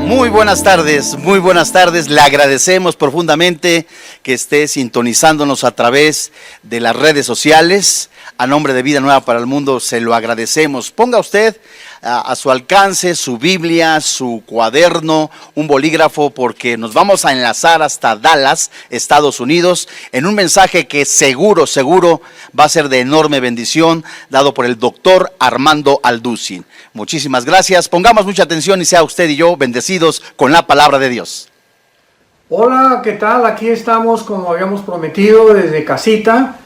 Muy buenas tardes, muy buenas tardes. Le agradecemos profundamente que esté sintonizándonos a través de las redes sociales. A nombre de Vida Nueva para el Mundo se lo agradecemos. Ponga usted a su alcance su Biblia, su cuaderno, un bolígrafo, porque nos vamos a enlazar hasta Dallas, Estados Unidos, en un mensaje que seguro va a ser de enorme bendición, dado por el doctor Armando Alducin. Muchísimas gracias. Pongamos mucha atención y sea usted y yo bendecidos con la palabra de Dios. Hola, ¿qué tal? Aquí estamos, como habíamos prometido, desde casita,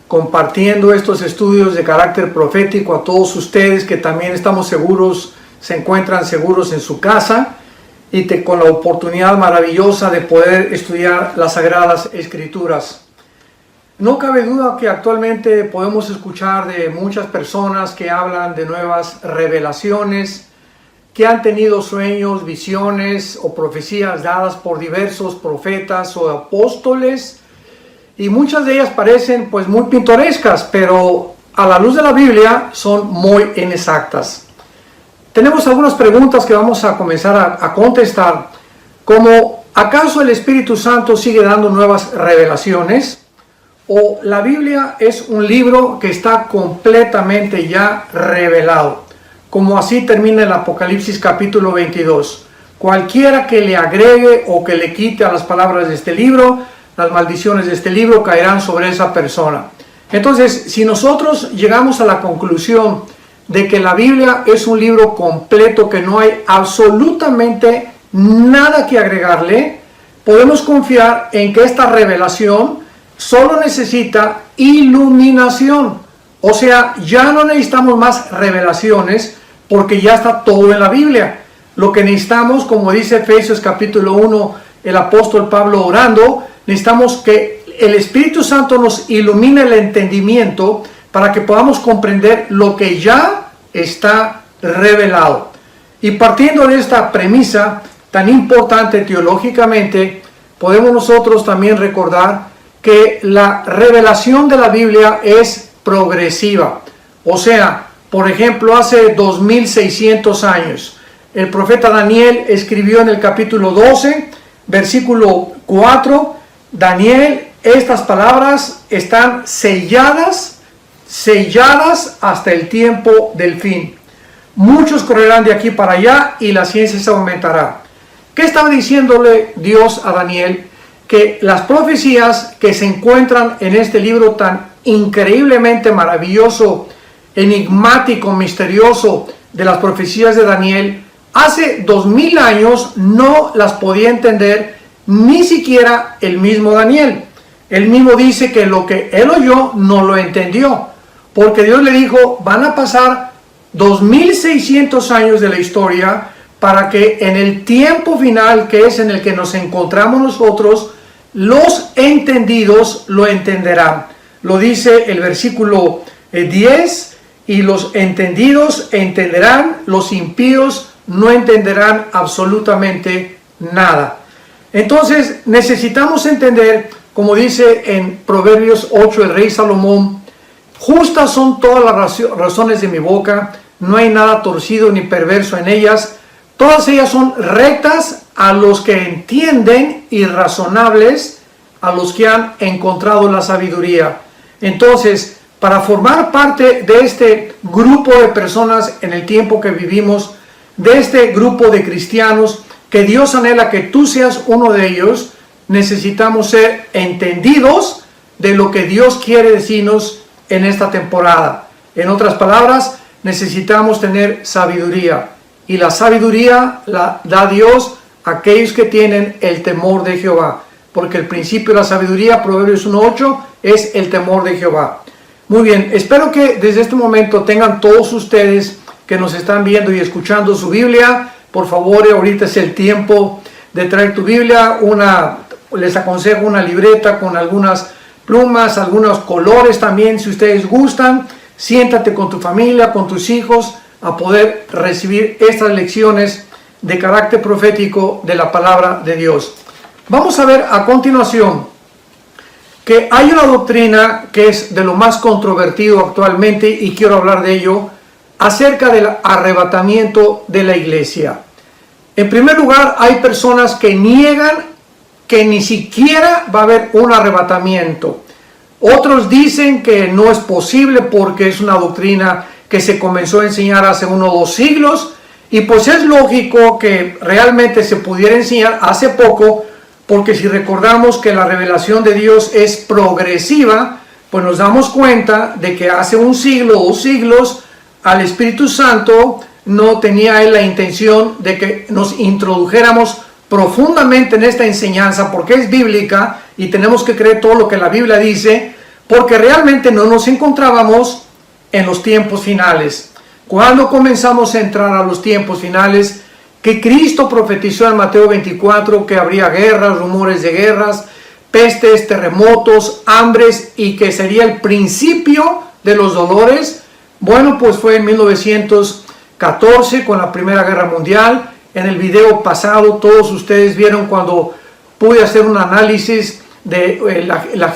compartiendo estos estudios de carácter profético a todos ustedes que también estamos seguros, se encuentran seguros en su casa y con la oportunidad maravillosa de poder estudiar las Sagradas Escrituras. No cabe duda que actualmente podemos escuchar de muchas personas que hablan de nuevas revelaciones, que han tenido sueños, visiones o profecías dadas por diversos profetas o apóstoles, y muchas de ellas parecen pues muy pintorescas, pero a la luz de la Biblia son muy inexactas. Tenemos algunas preguntas que vamos a comenzar a contestar, como ¿acaso el Espíritu Santo sigue dando nuevas revelaciones? ¿O la Biblia es un libro que está completamente ya revelado? Como así termina el Apocalipsis capítulo 22. Cualquiera que le agregue o que le quite a las palabras de este libro, las maldiciones de este libro caerán sobre esa persona. Entonces, si nosotros llegamos a la conclusión de que la Biblia es un libro completo, que no hay absolutamente nada que agregarle, podemos confiar en que esta revelación solo necesita iluminación. O sea, ya no necesitamos más revelaciones porque ya está todo en la Biblia. Lo que necesitamos, como dice Efesios capítulo 1, el apóstol Pablo orando, necesitamos que el Espíritu Santo nos ilumine el entendimiento para que podamos comprender lo que ya está revelado. Y partiendo de esta premisa tan importante teológicamente, podemos nosotros también recordar que la revelación de la Biblia es progresiva. O sea, por ejemplo, hace 2600 años, el profeta Daniel escribió en el capítulo 12, versículo 4, Daniel, estas palabras están selladas hasta el tiempo del fin. Muchos correrán de aquí para allá y la ciencia se aumentará. ¿Qué estaba diciéndole Dios a Daniel? Que las profecías que se encuentran en este libro tan increíblemente maravilloso, enigmático, misterioso de las profecías de Daniel, hace 2000 años no las podía entender ni siquiera el mismo Daniel. Él mismo dice que lo que él oyó no lo entendió, porque Dios le dijo, van a pasar 2600 años de la historia para que en el tiempo final, que es en el que nos encontramos nosotros, los entendidos lo entenderán. Lo dice el versículo 10, y los entendidos entenderán, los impíos no entenderán absolutamente nada. Entonces necesitamos entender, como dice en Proverbios 8 el rey Salomón, justas son todas las razones de mi boca, no hay nada torcido ni perverso en ellas, todas ellas son rectas a los que entienden y razonables a los que han encontrado la sabiduría. Entonces, para formar parte de este grupo de personas en el tiempo que vivimos, de este grupo de cristianos, que Dios anhela que tú seas uno de ellos, necesitamos ser entendidos de lo que Dios quiere decirnos en esta temporada. En otras palabras, necesitamos tener sabiduría. Y la sabiduría la da Dios a aquellos que tienen el temor de Jehová. Porque el principio de la sabiduría, Proverbios 1:8, es el temor de Jehová. Muy bien, espero que desde este momento tengan todos ustedes que nos están viendo y escuchando su Biblia. Por favor, ahorita es el tiempo de traer tu Biblia. Les aconsejo una libreta con algunas plumas, algunos colores también, si ustedes gustan. Siéntate con tu familia, con tus hijos, a poder recibir estas lecciones de carácter profético de la palabra de Dios. Vamos a ver a continuación que hay una doctrina que es de lo más controvertido actualmente, y quiero hablar de ello, acerca del arrebatamiento de la iglesia. En primer lugar, hay personas que niegan que ni siquiera va a haber un arrebatamiento. Otros dicen que no es posible porque es una doctrina que se comenzó a enseñar hace 1 o 2 siglos, y pues es lógico que realmente se pudiera enseñar hace poco, porque si recordamos que la revelación de Dios es progresiva, pues nos damos cuenta de que hace 1 siglo o 2 siglos al Espíritu Santo no tenía él la intención de que nos introdujéramos profundamente en esta enseñanza, porque es bíblica y tenemos que creer todo lo que la Biblia dice, porque realmente no nos encontrábamos en los tiempos finales. Cuando comenzamos a entrar a los tiempos finales, que Cristo profetizó en Mateo 24 que habría guerras, rumores de guerras, pestes, terremotos, hambres, y que sería el principio de los dolores. Bueno, pues fue en 1914 con la Primera Guerra Mundial. En el video pasado todos ustedes vieron cuando pude hacer un análisis de la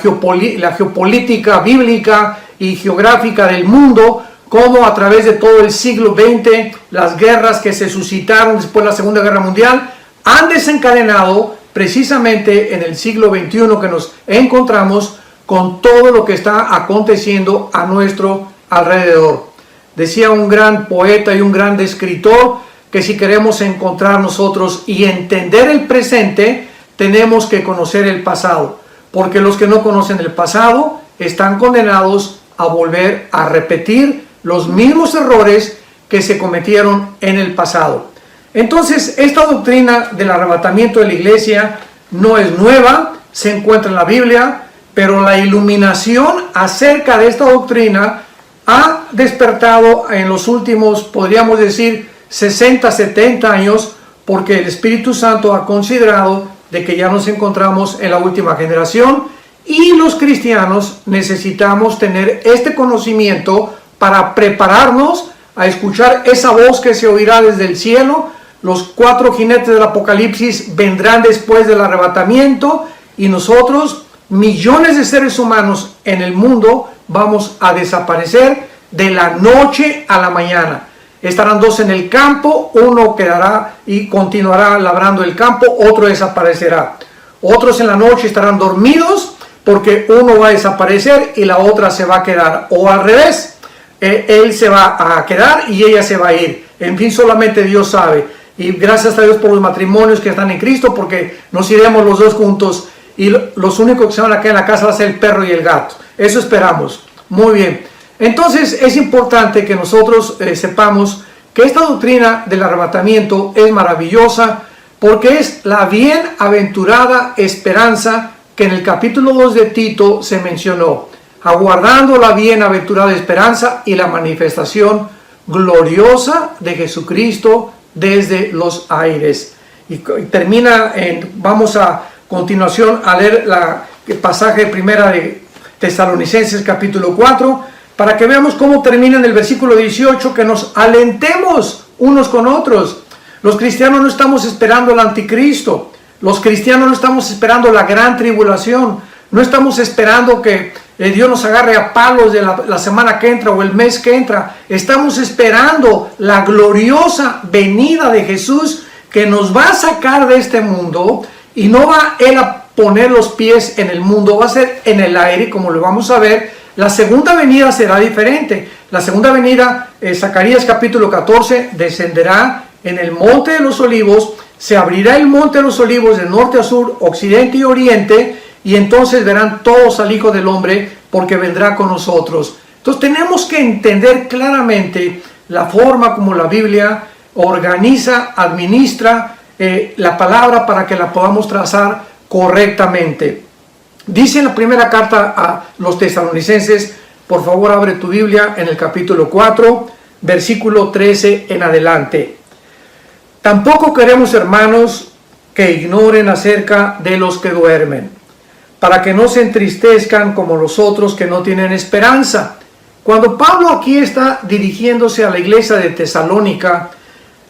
geopolítica bíblica y geográfica del mundo, cómo a través de todo el siglo XX las guerras que se suscitaron después de la Segunda Guerra Mundial han desencadenado precisamente en el siglo XXI que nos encontramos con todo lo que está aconteciendo a nuestro alrededor. Decía un gran poeta y un gran escritor que si queremos encontrar nosotros y entender el presente, tenemos que conocer el pasado, porque los que no conocen el pasado están condenados a volver a repetir los mismos errores que se cometieron en el pasado. Entonces, esta doctrina del arrebatamiento de la iglesia no es nueva, se encuentra en la Biblia, pero la iluminación acerca de esta doctrina ha despertado en los últimos, podríamos decir, 60, 70 años, porque el Espíritu Santo ha considerado de que ya nos encontramos en la última generación y los cristianos necesitamos tener este conocimiento para prepararnos a escuchar esa voz que se oirá desde el cielo. Los 4 jinetes del Apocalipsis vendrán después del arrebatamiento y nosotros, millones de seres humanos en el mundo, vamos a desaparecer de la noche a la mañana. Estarán 2 en el campo, uno quedará y continuará labrando el campo, otro desaparecerá. Otros en la noche estarán dormidos porque uno va a desaparecer y la otra se va a quedar. O al revés, él se va a quedar y ella se va a ir. En fin, solamente Dios sabe. Y gracias a Dios por los matrimonios que están en Cristo, porque nos iremos los 2 juntos y los únicos que se van a quedar en la casa va a ser el perro y el gato. Eso esperamos. Muy bien. Entonces es importante que nosotros sepamos que esta doctrina del arrebatamiento es maravillosa, porque es la bienaventurada esperanza que en el capítulo 2 de Tito se mencionó, aguardando la bienaventurada esperanza y la manifestación gloriosa de Jesucristo desde los aires. Y termina, vamos a continuación a leer el pasaje primera de Tesalonicenses capítulo 4, para que veamos cómo termina en el versículo 18, que nos alentemos unos con otros. Los cristianos no estamos esperando al anticristo, los cristianos no estamos esperando la gran tribulación, no estamos esperando que Dios nos agarre a palos de la semana que entra o el mes que entra. Estamos esperando la gloriosa venida de Jesús, que nos va a sacar de este mundo y no va Él a poner los pies en el mundo, va a ser en el aire, como lo vamos a ver. La segunda venida será diferente. La segunda venida, Zacarías capítulo 14, descenderá en el monte de los olivos, se abrirá el monte de los olivos de norte a sur, occidente y oriente, y entonces verán todos al Hijo del Hombre, porque vendrá con nosotros. Entonces tenemos que entender claramente la forma como la Biblia organiza, administra la palabra para que la podamos trazar correctamente. Dice en la primera carta a los tesalonicenses, por favor abre tu Biblia en el capítulo 4, versículo 13 en adelante. Tampoco queremos, hermanos, que ignoren acerca de los que duermen, para que no se entristezcan como los otros que no tienen esperanza. Cuando Pablo aquí está dirigiéndose a la iglesia de Tesalónica,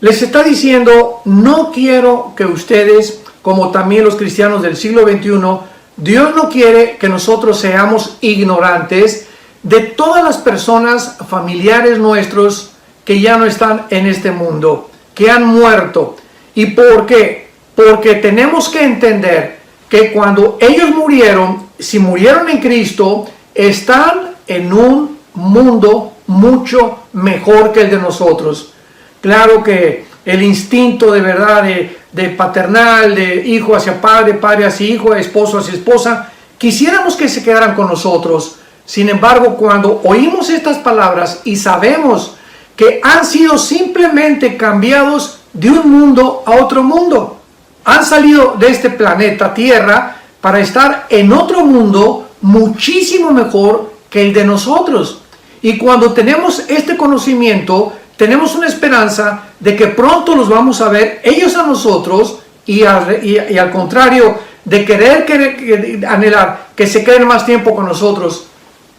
les está diciendo, no quiero que ustedes, como también los cristianos del siglo XXI, Dios no quiere que nosotros seamos ignorantes de todas las personas familiares nuestros que ya no están en este mundo, que han muerto. ¿Y por qué? Porque tenemos que entender que cuando ellos murieron, si murieron en Cristo, están en un mundo mucho mejor que el de nosotros. Claro que el instinto de verdad de paternal, de hijo hacia padre, padre hacia hijo, esposo hacia esposa, quisiéramos que se quedaran con nosotros. Sin embargo, cuando oímos estas palabras y sabemos que han sido simplemente cambiados de un mundo a otro mundo, han salido de este planeta Tierra para estar en otro mundo muchísimo mejor que el de nosotros. Y cuando tenemos este conocimiento, tenemos una esperanza de que pronto los vamos a ver ellos a nosotros y al contrario de querer anhelar que se queden más tiempo con nosotros,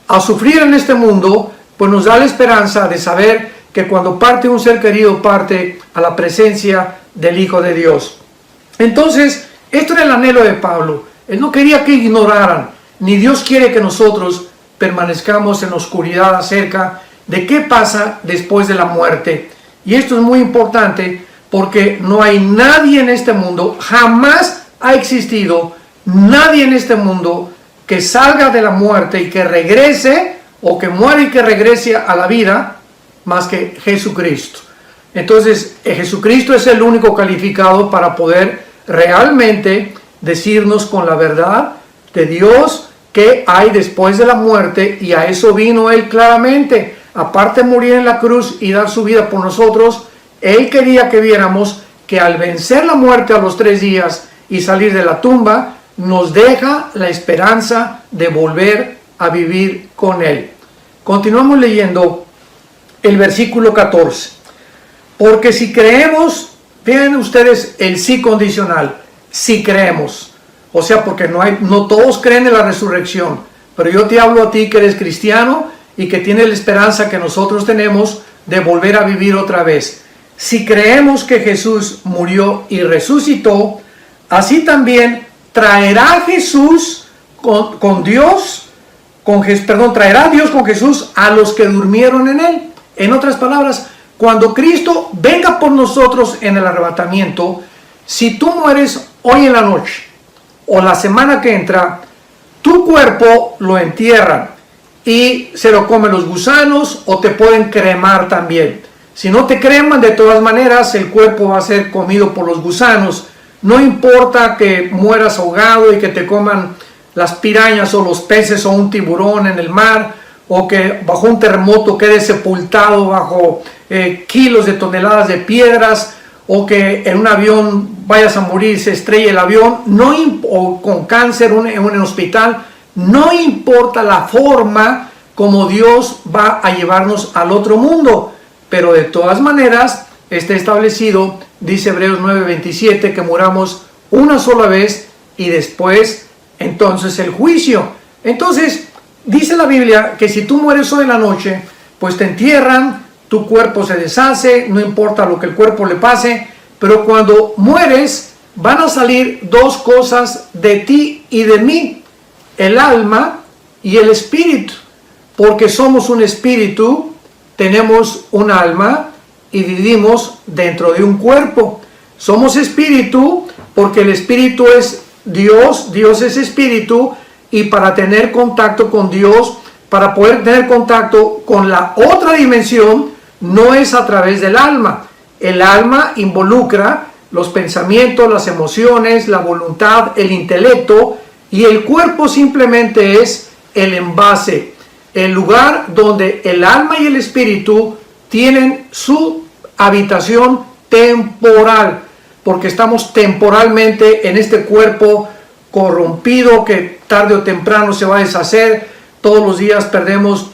a sufrir en este mundo, pues nos da la esperanza de saber que cuando parte un ser querido, parte a la presencia del Hijo de Dios. Entonces, esto era el anhelo de Pablo. Él no quería que ignoraran, ni Dios quiere que nosotros permanezcamos en la oscuridad acerca de qué pasa después de la muerte. Y esto es muy importante porque no hay nadie en este mundo, jamás ha existido nadie en este mundo que salga de la muerte y que regrese, o que muera y que regrese a la vida, más que Jesucristo. Entonces, Jesucristo es el único calificado para poder realmente decirnos con la verdad de Dios qué hay después de la muerte, y a eso vino Él claramente. Aparte de morir en la cruz y dar su vida por nosotros, Él quería que viéramos que al vencer la muerte a los 3 días y salir de la tumba, nos deja la esperanza de volver a vivir con Él. Continuamos leyendo el versículo 14. Porque si creemos, vean ustedes el sí condicional, si creemos. O sea, porque no todos creen en la resurrección, pero yo te hablo a ti que eres cristiano y que tienes la esperanza que nosotros tenemos de volver a vivir otra vez. Si creemos que Jesús murió y resucitó, así también traerá Jesús traerá Dios con Jesús a los que durmieron en Él. En otras palabras, cuando Cristo venga por nosotros en el arrebatamiento, si tú mueres hoy en la noche o la semana que entra, tu cuerpo lo entierran y se lo comen los gusanos, o te pueden cremar también. Si no te creman, de todas maneras el cuerpo va a ser comido por los gusanos. No importa que mueras ahogado y que te coman las pirañas o los peces o un tiburón en el mar, o que bajo un terremoto quedes sepultado bajo kilos de toneladas de piedras, o que en un avión vayas a morir, se estrelle el avión, o con cáncer en un hospital. No importa la forma como Dios va a llevarnos al otro mundo, pero de todas maneras está establecido, dice Hebreos 9:27, que muramos una sola vez y después entonces el juicio. Entonces dice la Biblia que si tú mueres hoy en la noche, pues te entierran, tu cuerpo se deshace, no importa lo que el cuerpo le pase, pero cuando mueres van a salir 2 cosas de ti y de mí: el alma y el espíritu, porque somos un espíritu, tenemos un alma y vivimos dentro de un cuerpo. Somos espíritu porque el espíritu es Dios, Dios es espíritu, y para tener contacto con Dios, para poder tener contacto con la otra dimensión, no es a través del alma. El alma involucra los pensamientos, las emociones, la voluntad, el intelecto, y el cuerpo simplemente es el envase, el lugar donde el alma y el espíritu tienen su habitación temporal, porque estamos temporalmente en este cuerpo corrompido que tarde o temprano se va a deshacer. Todos los días perdemos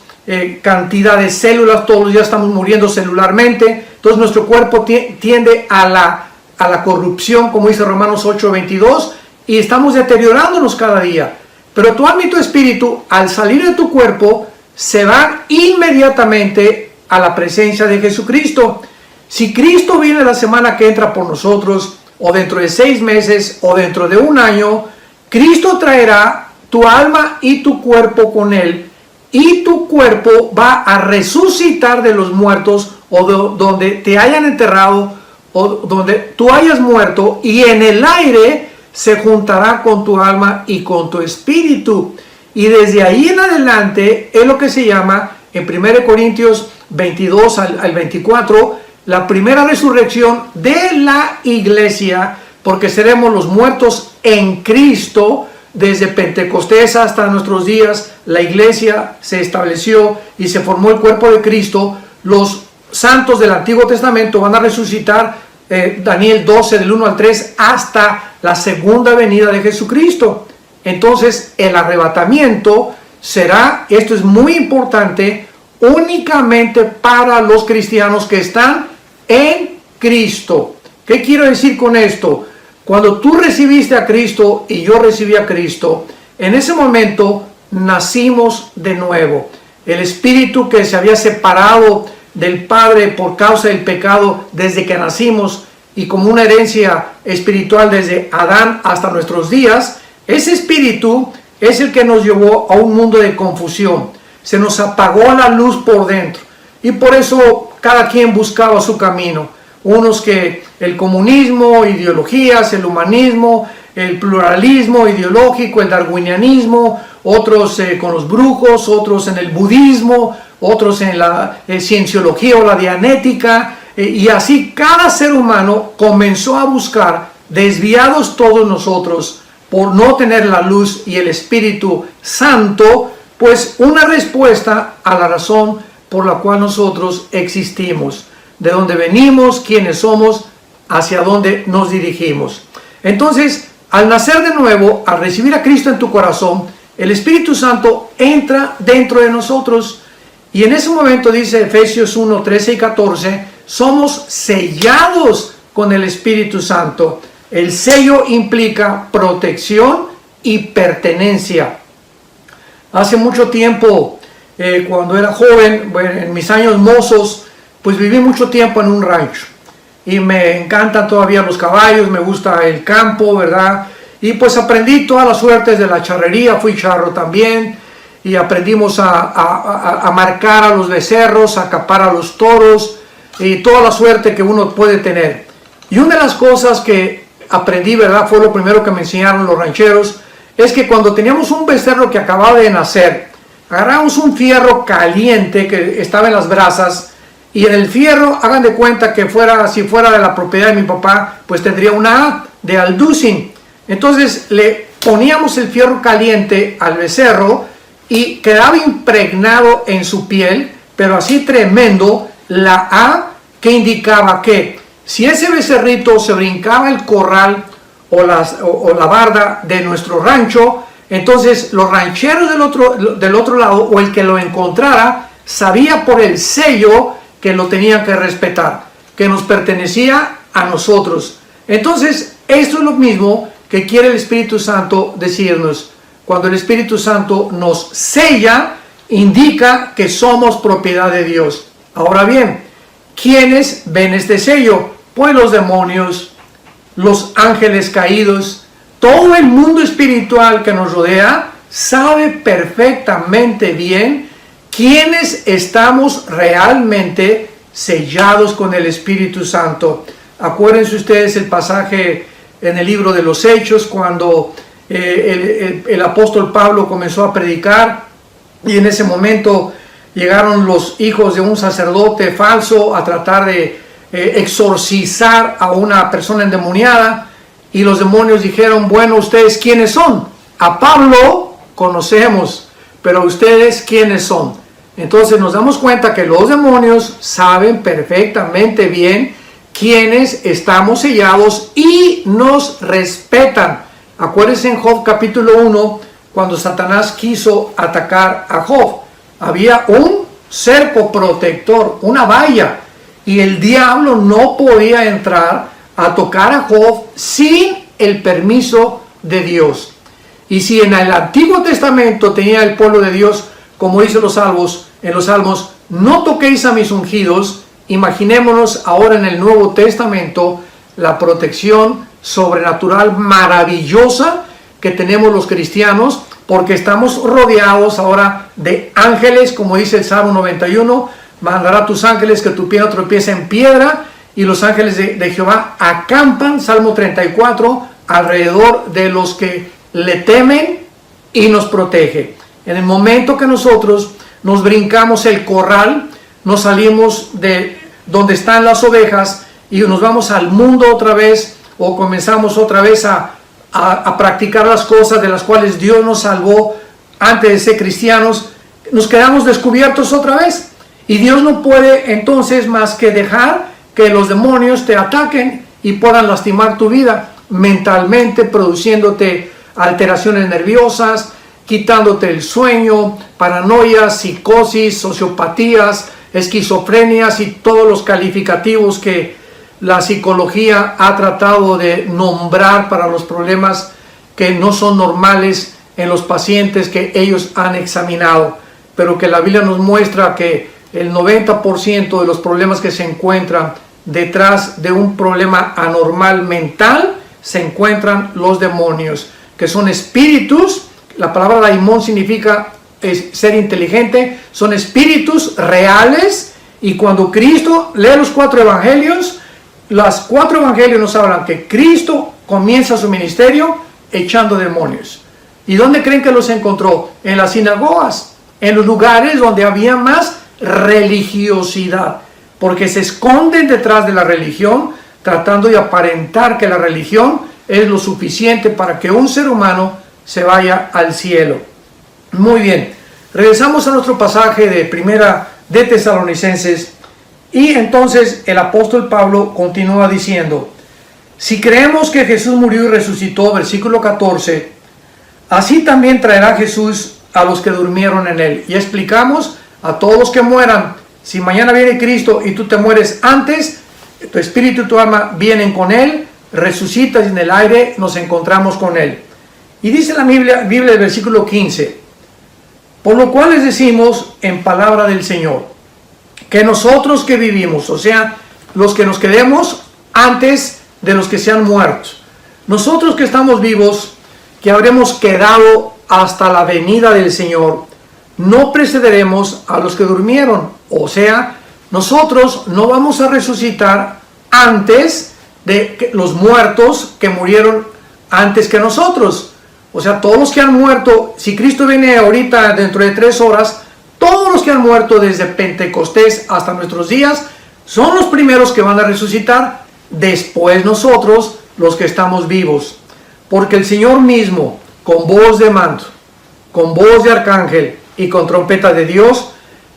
cantidad de células, todos los días estamos muriendo celularmente. Entonces nuestro cuerpo tiende a la corrupción, como dice Romanos 8:22, y estamos deteriorándonos cada día. Pero tu alma y tu espíritu, al salir de tu cuerpo, se van inmediatamente a la presencia de Jesucristo. Si Cristo viene la semana que entra por nosotros, o dentro de 6 meses, o dentro de 1 año, Cristo traerá tu alma y tu cuerpo con Él, y tu cuerpo va a resucitar de los muertos, o donde te hayan enterrado, o donde tú hayas muerto, y en el aire se juntará con tu alma y con tu espíritu. Y desde ahí en adelante es lo que se llama en 1 Corintios 22 al 24, la primera resurrección de la iglesia, porque seremos los muertos en Cristo. Desde Pentecostés hasta nuestros días, la iglesia se estableció y se formó el cuerpo de Cristo. Los santos del Antiguo Testamento van a resucitar, Daniel 12 del 1 al 3, hasta la segunda venida de Jesucristo. Entonces el arrebatamiento será, esto es muy importante, únicamente para los cristianos que están en Cristo. ¿Qué quiero decir con esto? Cuando tú recibiste a Cristo y yo recibí a Cristo, en ese momento nacimos de nuevo. El espíritu que se había separado del Padre por causa del pecado desde que nacimos, y como una herencia espiritual desde Adán hasta nuestros días, ese espíritu es el que nos llevó a un mundo de confusión. Se nos apagó la luz por dentro, y por eso cada quien buscaba su camino. Unos que el comunismo, ideologías, el humanismo, el pluralismo ideológico, el darwinianismo, otros con los brujos, otros en el budismo, otros en la cienciología o la dianética, y así cada ser humano comenzó a buscar, desviados todos nosotros por no tener la luz y el Espíritu Santo, pues una respuesta a la razón por la cual nosotros existimos, de dónde venimos, quiénes somos, hacia dónde nos dirigimos. Entonces, al nacer de nuevo, al recibir a Cristo en tu corazón, el Espíritu Santo entra dentro de nosotros, y en ese momento dice Efesios 1, 13 y 14, somos sellados con el Espíritu Santo. El sello implica protección y pertenencia. Hace mucho tiempo, cuando era joven, en mis años mozos, pues viví mucho tiempo en un rancho, y me encantan todavía los caballos, me gusta el campo, ¿verdad? Y pues aprendí todas las suertes de la charrería, fui charro también, y aprendimos a marcar a los becerros, a capar a los toros, y toda la suerte que uno puede tener. Y una de las cosas que aprendí, ¿verdad?, fue lo primero que me enseñaron los rancheros, es que cuando teníamos un becerro que acababa de nacer, agarrábamos un fierro caliente que estaba en las brasas, y en el fierro, hagan de cuenta que si fuera de la propiedad de mi papá, pues tendría una A de Alducin. Entonces le poníamos el fierro caliente al becerro y quedaba impregnado en su piel, pero así tremendo, la A que indicaba que si ese becerrito se brincaba el corral o la barda de nuestro rancho, entonces los rancheros del otro lado, o el que lo encontrara, sabía por el sello que lo tenían que respetar, que nos pertenecía a nosotros. Entonces, esto es lo mismo que quiere el Espíritu Santo decirnos. Cuando el Espíritu Santo nos sella, indica que somos propiedad de Dios. Ahora bien, ¿quiénes ven este sello? Pues los demonios, los ángeles caídos, todo el mundo espiritual que nos rodea sabe perfectamente bien quiénes estamos realmente sellados con el Espíritu Santo. Acuérdense ustedes el pasaje en el libro de los Hechos, cuando el apóstol Pablo comenzó a predicar, y en ese momento llegaron los hijos de un sacerdote falso a tratar de exorcizar a una persona endemoniada, y los demonios dijeron: bueno, ¿ustedes quiénes son? A Pablo conocemos, pero ¿ustedes quiénes son? Entonces nos damos cuenta que los demonios saben perfectamente bien quiénes estamos sellados y nos respetan. Acuérdense en Job capítulo 1, cuando Satanás quiso atacar a Job, había un cerco protector, una valla, y el diablo no podía entrar a tocar a Job sin el permiso de Dios. Y si en el Antiguo Testamento tenía el pueblo de Dios, como dice en los Salmos, no toquéis a mis ungidos, imaginémonos ahora en el Nuevo Testamento la protección sobrenatural maravillosa que tenemos los cristianos, porque estamos rodeados ahora de ángeles, como dice el Salmo 91, mandará a tus ángeles que tu pie no tropiece en piedra, y los ángeles de Jehová acampan, Salmo 34, alrededor de los que le temen y nos protege. En el momento que nosotros nos brincamos el corral, nos salimos de donde están las ovejas y nos vamos al mundo otra vez, o comenzamos otra vez a practicar las cosas de las cuales Dios nos salvó antes de ser cristianos, nos quedamos descubiertos otra vez. Y Dios no puede entonces más que dejar que los demonios te ataquen y puedan lastimar tu vida mentalmente, produciéndote alteraciones nerviosas, quitándote el sueño, paranoias, psicosis, sociopatías, esquizofrenias y todos los calificativos que la psicología ha tratado de nombrar para los problemas que no son normales en los pacientes que ellos han examinado, pero que la Biblia nos muestra que el 90% de los problemas que se encuentran detrás de un problema anormal mental se encuentran los demonios, que son espíritus. La palabra daimón significa ser inteligente, son espíritus reales. Y cuando Cristo lee los 4 evangelios, los 4 evangelios nos hablan que Cristo comienza su ministerio echando demonios. ¿Y dónde creen que los encontró? En las sinagogas, en los lugares donde había más religiosidad, porque se esconden detrás de la religión, tratando de aparentar que la religión es lo suficiente para que un ser humano se vaya al cielo. Muy bien, regresamos a nuestro pasaje de Primera de Tesalonicenses, y entonces el apóstol Pablo continúa diciendo: si creemos que Jesús murió y resucitó, versículo 14, así también traerá Jesús a los que durmieron en él. Y explicamos a todos los que mueran, si mañana viene Cristo y tú te mueres antes, tu espíritu y tu alma vienen con él, resucitas y en el aire nos encontramos con él. Y dice la Biblia el versículo 15, por lo cual les decimos en palabra del Señor, que nosotros que vivimos, o sea, los que nos quedemos antes de los que se han muerto, nosotros que estamos vivos, que habremos quedado hasta la venida del Señor, no precederemos a los que durmieron. O sea, nosotros no vamos a resucitar antes de los muertos que murieron antes que nosotros. O sea, todos los que han muerto, si Cristo viene ahorita dentro de 3 horas, todos los que han muerto desde Pentecostés hasta nuestros días son los primeros que van a resucitar, después nosotros los que estamos vivos. Porque el Señor mismo, con voz de mando, con voz de arcángel y con trompeta de Dios,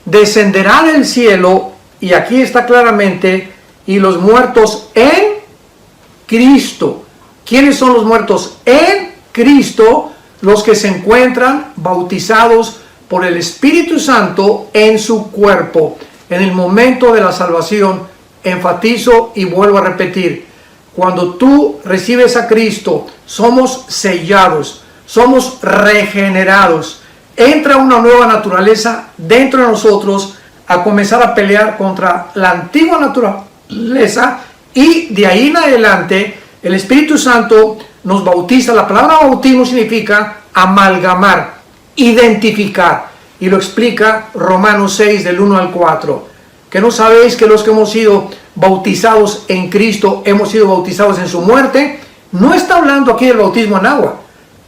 descenderá del cielo, y aquí está claramente, y los muertos en Cristo. ¿Quiénes son los muertos en Cristo? Los que se encuentran bautizados por el Espíritu Santo en su cuerpo. En el momento de la salvación, enfatizo y vuelvo a repetir, cuando tú recibes a Cristo, somos sellados, somos regenerados. Entra una nueva naturaleza dentro de nosotros a comenzar a pelear contra la antigua naturaleza, y de ahí en adelante el Espíritu Santo nos bautiza. La palabra bautismo significa amalgamar, identificar, y lo explica Romanos 6 del 1 al 4. ¿Que no sabéis que los que hemos sido bautizados en Cristo hemos sido bautizados en su muerte? No está hablando aquí del bautismo en agua,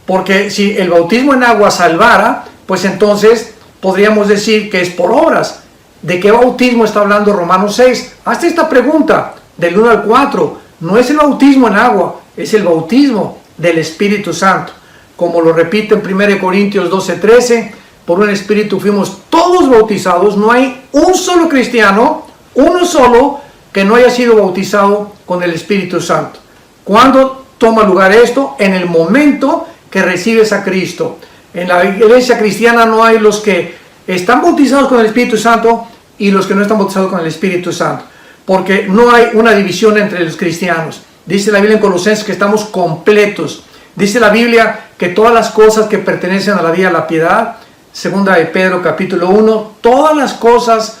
porque si el bautismo en agua salvara, pues entonces podríamos decir que es por obras. ¿De qué bautismo está hablando Romanos 6? Hazte esta pregunta del 1 al 4. No es el bautismo en agua, es el bautismo del Espíritu Santo. Como lo repite en 1 Corintios 12:13, por un Espíritu fuimos todos bautizados. No hay un solo cristiano, uno solo, que no haya sido bautizado con el Espíritu Santo. ¿Cuándo toma lugar esto? En el momento que recibes a Cristo. En la iglesia cristiana no hay los que están bautizados con el Espíritu Santo y los que no están bautizados con el Espíritu Santo, porque no hay una división entre los cristianos. Dice la Biblia en Colosenses que estamos completos. Dice la Biblia que todas las cosas que pertenecen a la vida y a la piedad, segunda de Pedro capítulo 1, todas las cosas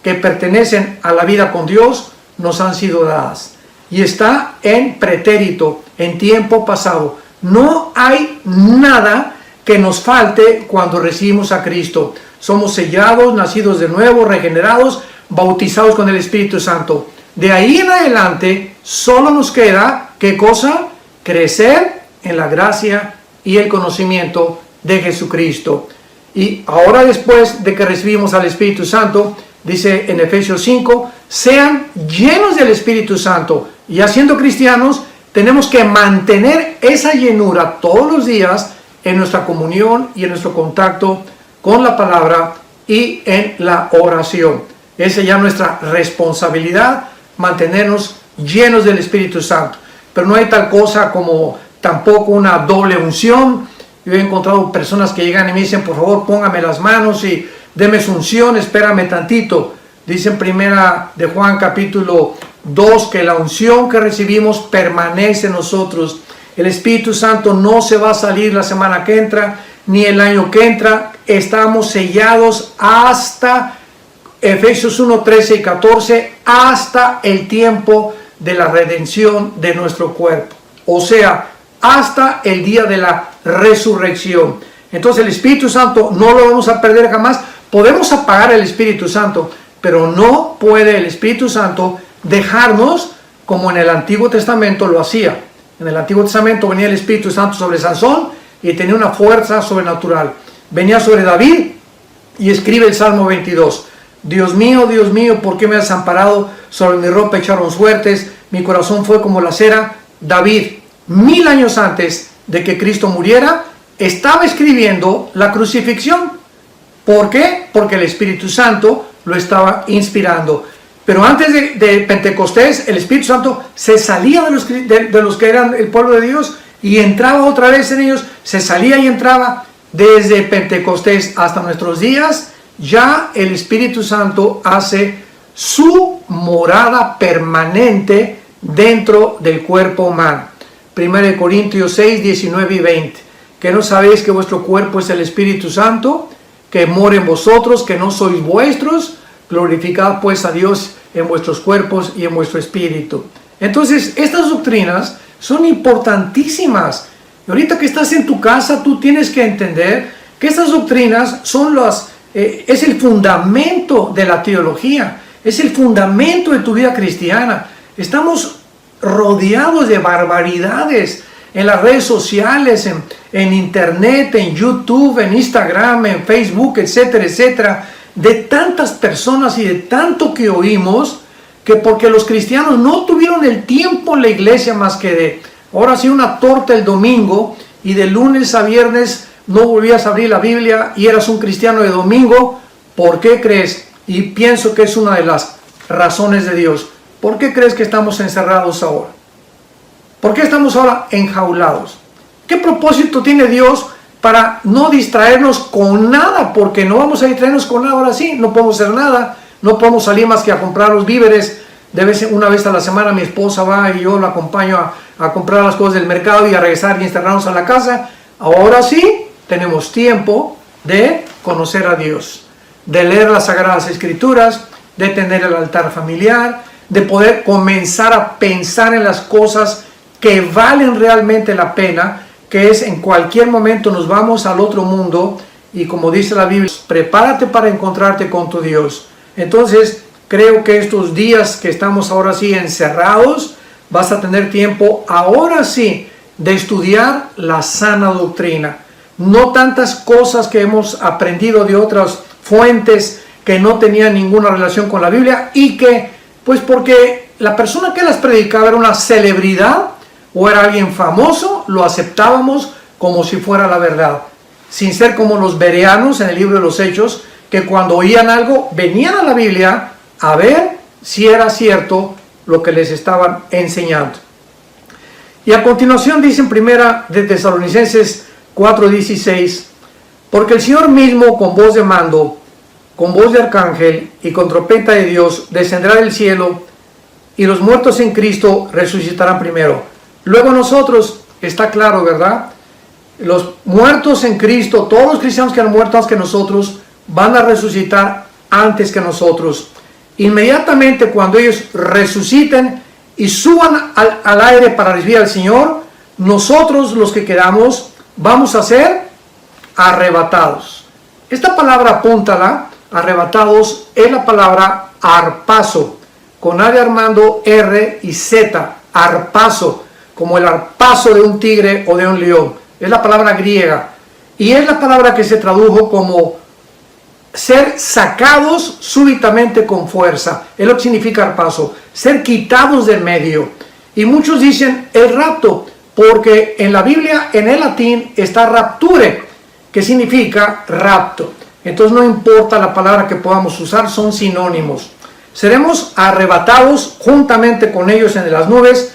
que pertenecen a la vida con Dios nos han sido dadas. Y está en pretérito, en tiempo pasado. No hay nada que nos falte cuando recibimos a Cristo. Somos sellados, nacidos de nuevo, regenerados, bautizados con el Espíritu Santo. De ahí en adelante solo nos queda, ¿qué cosa? Crecer en la gracia y el conocimiento de Jesucristo. Y ahora, después de que recibimos al Espíritu Santo, dice en Efesios 5, sean llenos del Espíritu Santo. Ya siendo cristianos, tenemos que mantener esa llenura todos los días en nuestra comunión y en nuestro contacto con la palabra y en la oración. Esa ya es nuestra responsabilidad, mantenernos llenos del Espíritu Santo. Pero no hay tal cosa como tampoco una doble unción. Yo he encontrado personas que llegan y me dicen, por favor, póngame las manos y deme su unción, espérame tantito. Dice en primera de Juan capítulo 2 que la unción que recibimos permanece en nosotros. El Espíritu Santo no se va a salir la semana que entra, ni el año que entra. Estamos sellados hasta Efesios 1, 13 y 14, hasta el tiempo de la redención de nuestro cuerpo. O sea, hasta el día de la resurrección. Entonces el Espíritu Santo no lo vamos a perder jamás. Podemos apagar el Espíritu Santo, pero no puede el Espíritu Santo dejarnos como en el Antiguo Testamento lo hacía. En el Antiguo Testamento venía el Espíritu Santo sobre Sansón y tenía una fuerza sobrenatural. Venía sobre David y escribe el Salmo 22. Dios mío, ¿por qué me has desamparado? Sobre mi ropa echaron suertes, mi corazón fue como la cera. David, 1000 años antes de que Cristo muriera, estaba escribiendo la crucifixión. ¿Por qué? Porque el Espíritu Santo lo estaba inspirando. Pero antes de Pentecostés, el Espíritu Santo se salía de los que eran el pueblo de Dios y entraba otra vez en ellos, se salía y entraba. Desde Pentecostés hasta nuestros días, ya el Espíritu Santo hace su morada permanente dentro del cuerpo humano. 1 Corintios 6, 19 y 20. ¿Que no sabéis que vuestro cuerpo es el Espíritu Santo, que mora en vosotros, que no sois vuestros? Glorificad pues a Dios en vuestros cuerpos y en vuestro espíritu. Entonces, estas doctrinas son importantísimas. Y ahorita que estás en tu casa, tú tienes que entender que estas doctrinas son es el fundamento de la teología, es el fundamento de tu vida cristiana. Estamos rodeados de barbaridades en las redes sociales, en internet, en YouTube, en Instagram, en Facebook, etcétera, etcétera, de tantas personas y de tanto que oímos, que porque los cristianos no tuvieron el tiempo en la iglesia más que de, ahora sí, una torta el domingo, y de lunes a viernes no volvías a abrir la Biblia y eras un cristiano de domingo. ¿Por qué crees? Y pienso que es una de las razones de Dios. ¿Por qué crees que estamos encerrados ahora? ¿Por qué estamos ahora enjaulados? ¿Qué propósito tiene Dios para no distraernos con nada? Porque no vamos a distraernos con nada ahora sí, no podemos hacer nada, no podemos salir más que a comprar los víveres. Una vez a la semana mi esposa va y yo la acompaño a comprar las cosas del mercado y a regresar y encerrarnos a la casa. Ahora sí tenemos tiempo de conocer a Dios, de leer las Sagradas Escrituras, de tener el altar familiar, de poder comenzar a pensar en las cosas que valen realmente la pena, que es en cualquier momento nos vamos al otro mundo y, como dice la Biblia, prepárate para encontrarte con tu Dios. Entonces creo que estos días que estamos ahora sí encerrados, vas a tener tiempo ahora sí de estudiar la sana doctrina. No tantas cosas que hemos aprendido de otras fuentes que no tenían ninguna relación con la Biblia y que, pues porque la persona que las predicaba era una celebridad o era alguien famoso, lo aceptábamos como si fuera la verdad. Sin ser como los bereanos en el libro de los Hechos, que cuando oían algo venían a la Biblia a ver si era cierto lo que les estaban enseñando. Y a continuación dice en primera de Tesalonicenses 4:16, porque el Señor mismo con voz de mando, con voz de arcángel y con trompeta de Dios descenderá del cielo y los muertos en Cristo resucitarán primero. Luego nosotros, está claro, ¿verdad? Los muertos en Cristo, todos los cristianos que han muerto antes que nosotros, van a resucitar antes que nosotros. Inmediatamente cuando ellos resuciten y suban al aire para recibir al Señor, nosotros los que quedamos vamos a ser arrebatados. Esta palabra, apúntala, arrebatados, es la palabra arpazo, con A de Armando, R y Z, arpazo, como el arpazo de un tigre o de un león. Es la palabra griega y es la palabra que se tradujo como ser sacados súbitamente con fuerza. Es lo que significa arpazo, ser quitados del medio. Y muchos dicen el rapto, porque en la Biblia, en el latín, está rapture, que significa rapto. Entonces no importa la palabra que podamos usar, son sinónimos. Seremos arrebatados juntamente con ellos en las nubes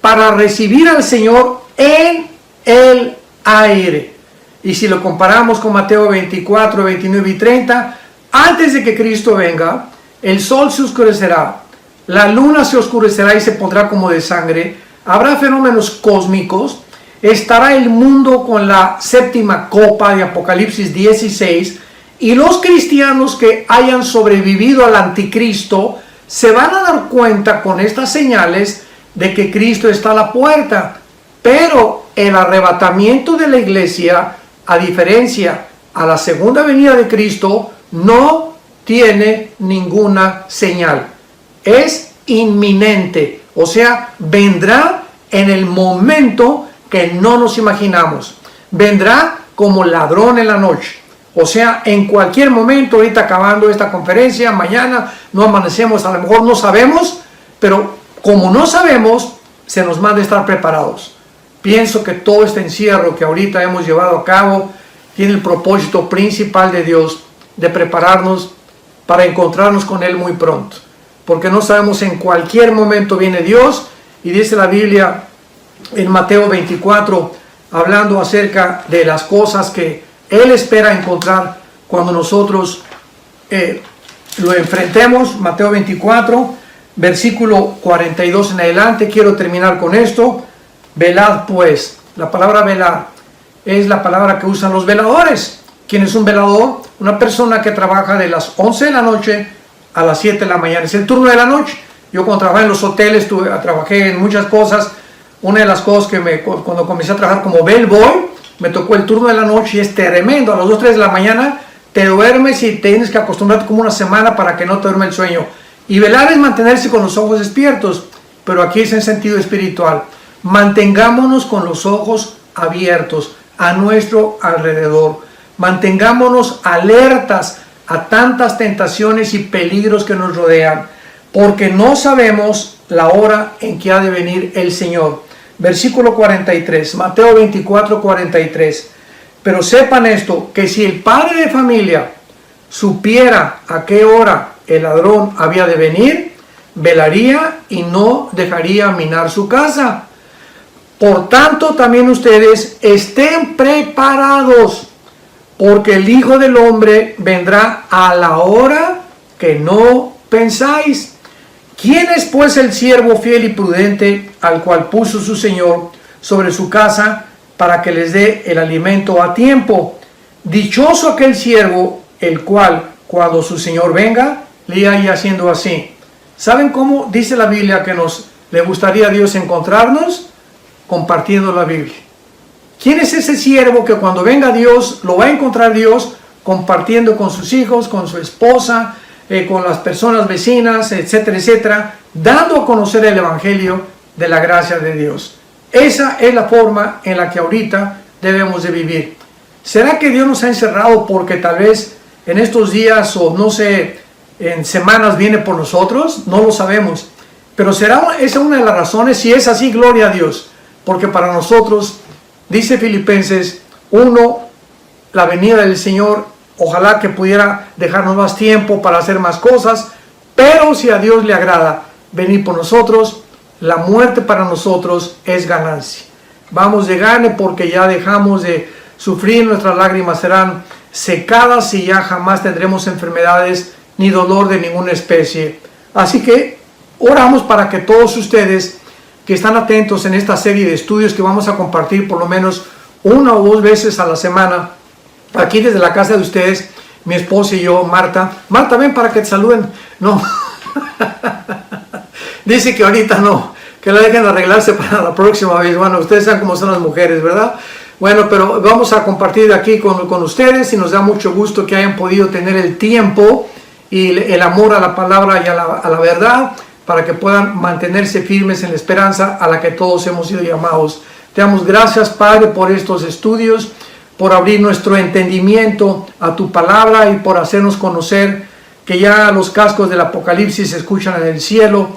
para recibir al Señor en el aire. Y si lo comparamos con Mateo 24, 29 y 30, antes de que Cristo venga, el sol se oscurecerá, la luna se oscurecerá y se pondrá como de sangre, habrá fenómenos cósmicos, estará el mundo con la séptima copa de Apocalipsis 16, y los cristianos que hayan sobrevivido al anticristo se van a dar cuenta con estas señales de que Cristo está a la puerta. Pero el arrebatamiento de la iglesia, a diferencia a la segunda venida de Cristo, no tiene ninguna señal. Es inminente, o sea, vendrá en el momento que no nos imaginamos. Vendrá como ladrón en la noche. O sea, en cualquier momento, ahorita acabando esta conferencia, mañana no amanecemos, a lo mejor no sabemos, pero como no sabemos, se nos manda estar preparados. Pienso que todo este encierro que ahorita hemos llevado a cabo tiene el propósito principal de Dios de prepararnos para encontrarnos con Él muy pronto. Porque no sabemos, en cualquier momento viene Dios, y dice la Biblia en Mateo 24, hablando acerca de las cosas que Él espera encontrar cuando nosotros lo enfrentemos. Mateo 24, versículo 42 en adelante. Quiero terminar con esto. Velad pues. La palabra velar es la palabra que usan los veladores. ¿Quién es un velador? Una persona que trabaja de las 11 de la noche a las 7 de la mañana. Es el turno de la noche. Yo cuando trabajé en los hoteles, trabajé en muchas cosas. Una de las cosas que cuando comencé a trabajar como bellboy, me tocó el turno de la noche y es tremendo. A las 2, 3 de la mañana te duermes y tienes que acostumbrarte como una semana para que no te duerme el sueño. Y velar es mantenerse con los ojos despiertos, pero aquí es en sentido espiritual. Mantengámonos con los ojos abiertos a nuestro alrededor. Mantengámonos alertas a tantas tentaciones y peligros que nos rodean, porque no sabemos la hora en que ha de venir el Señor. Versículo 43, Mateo 24, 43. Pero sepan esto, que si el padre de familia supiera a qué hora el ladrón había de venir, velaría y no dejaría minar su casa. Por tanto, también ustedes estén preparados, porque el Hijo del Hombre vendrá a la hora que no pensáis. ¿Quién es pues el siervo fiel y prudente al cual puso su Señor sobre su casa para que les dé el alimento a tiempo? Dichoso aquel siervo, el cual, cuando su Señor venga, le haya haciendo así. ¿Saben cómo dice la Biblia que le gustaría a Dios encontrarnos? Compartiendo la Biblia. ¿Quién es ese siervo que cuando venga Dios, lo va a encontrar Dios compartiendo con sus hijos, con su esposa, con las personas vecinas, etcétera, etcétera, dando a conocer el Evangelio de la gracia de Dios? Esa es la forma en la que ahorita debemos de vivir. ¿Será que Dios nos ha encerrado porque tal vez en estos días o no sé, en semanas viene por nosotros? No lo sabemos. Pero ¿será esa una de las razones? Si es así, gloria a Dios. Porque para nosotros, dice Filipenses 1, la venida del Señor, ojalá que pudiera dejarnos más tiempo para hacer más cosas, pero si a Dios le agrada venir por nosotros, la muerte para nosotros es ganancia. Vamos de gane porque ya dejamos de sufrir, nuestras lágrimas serán secadas y ya jamás tendremos enfermedades ni dolor de ninguna especie. Así que oramos para que todos ustedes que están atentos en esta serie de estudios que vamos a compartir por lo menos 1 o 2 veces a la semana, aquí desde la casa de ustedes, mi esposa y yo, Marta. Marta, ven para que te saluden. No. Dice que ahorita no, que la dejen arreglarse para la próxima vez. Bueno, ustedes saben cómo son las mujeres, ¿verdad? Bueno, pero vamos a compartir aquí con ustedes y nos da mucho gusto que hayan podido tener el tiempo y el amor a la palabra y a la verdad, para que puedan mantenerse firmes en la esperanza a la que todos hemos sido llamados. Te damos gracias, Padre, por estos estudios, por abrir nuestro entendimiento a tu palabra y por hacernos conocer que ya los cascos del Apocalipsis se escuchan en el cielo,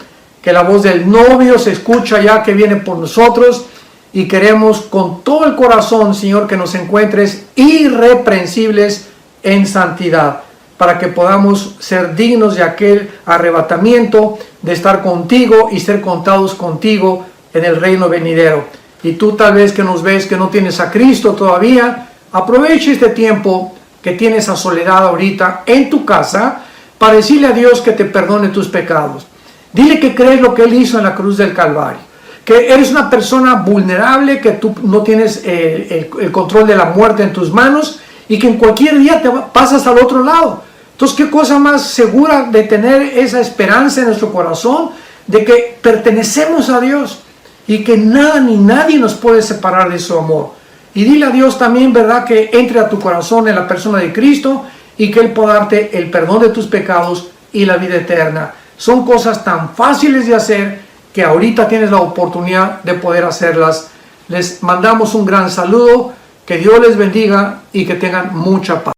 que la voz del novio se escucha ya que viene por nosotros, y queremos con todo el corazón, Señor, que nos encuentres irreprensibles en santidad, para que podamos ser dignos de aquel arrebatamiento, de estar contigo y ser contados contigo en el reino venidero. Y tú tal vez que nos ves que no tienes a Cristo todavía, aprovecha este tiempo que tienes a soledad ahorita en tu casa para decirle a Dios que te perdone tus pecados. Dile que crees lo que Él hizo en la cruz del Calvario, que eres una persona vulnerable, que tú no tienes el control de la muerte en tus manos y que en cualquier día te pasas al otro lado. Entonces, ¿qué cosa más segura de tener esa esperanza en nuestro corazón de que pertenecemos a Dios y que nada ni nadie nos puede separar de su amor? Y dile a Dios también, ¿verdad?, que entre a tu corazón en la persona de Cristo y que Él pueda darte el perdón de tus pecados y la vida eterna. Son cosas tan fáciles de hacer que ahorita tienes la oportunidad de poder hacerlas. Les mandamos un gran saludo, que Dios les bendiga y que tengan mucha paz.